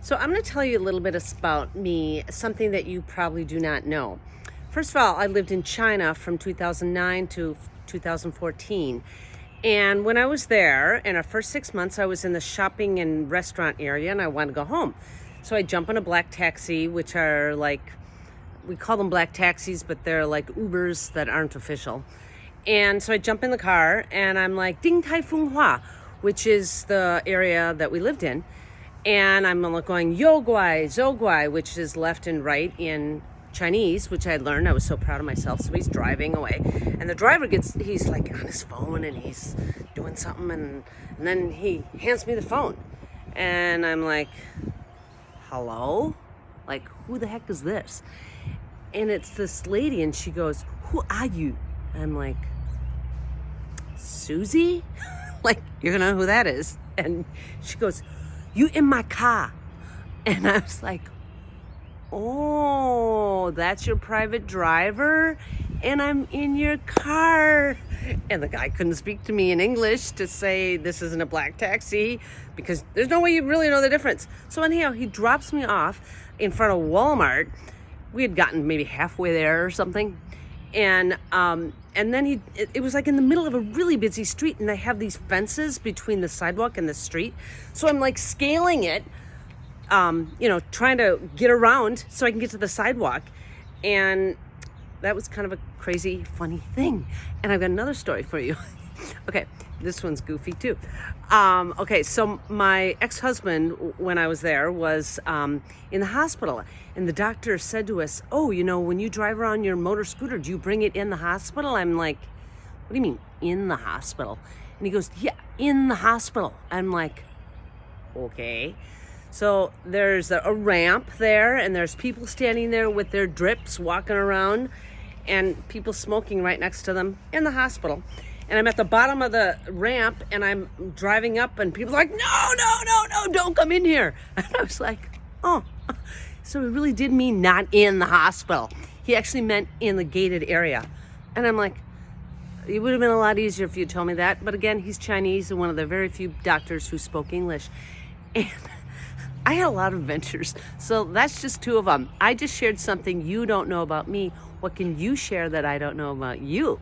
So I'm going to tell you a little bit about me, something that you probably do not know. First of all, I lived in China from 2009 to 2014. And when I was there, in our first 6 months, I was in the shopping and restaurant area and I wanted to go home. So I jump on a black taxi, which are like, we call them black taxis, but they're like Ubers that aren't official. And so I jump in the car and I'm like, Ding Tai Fung Hua, which is the area that we lived in. And I'm going Yo Guai, Zo Guai, which is left and right in Chinese, which I learned. I was so proud of myself. So he's driving away. And the driver he's like on his phone and he's doing something. And then he hands me the phone. And I'm like, hello? Like, who the heck is this? And it's this lady and she goes, who are you? And I'm like, Susie? Like, you're gonna know who that is. And she goes, you in my car. And I was like, oh, that's your private driver? And I'm in your car. And the guy couldn't speak to me in English to say this isn't a black taxi because there's no way you really know the difference. So anyhow, he drops me off in front of Walmart. We had gotten maybe halfway there or something. And then it was like in the middle of a really busy street and they have these fences between the sidewalk and the street. So I'm like scaling it, trying to get around so I can get to the sidewalk. And that was kind of a crazy, funny thing. And I've got another story for you. Okay, this one's goofy too. So my ex-husband, when I was there, was in the hospital. And the doctor said to us, oh, when you drive around your motor scooter, do you bring it in the hospital? I'm like, what do you mean, in the hospital? And he goes, yeah, in the hospital. I'm like, okay. So there's a ramp there, and there's people standing there with their drips walking around, and people smoking right next to them in the hospital. And I'm at the bottom of the ramp, and I'm driving up, and people are like, no, don't come in here. And I was like, oh. So he really did mean not in the hospital. He actually meant in the gated area. And I'm like, it would have been a lot easier if you told me that. But again, he's Chinese and one of the very few doctors who spoke English. And I had a lot of adventures. So that's just two of them. I just shared something you don't know about me. What can you share that I don't know about you?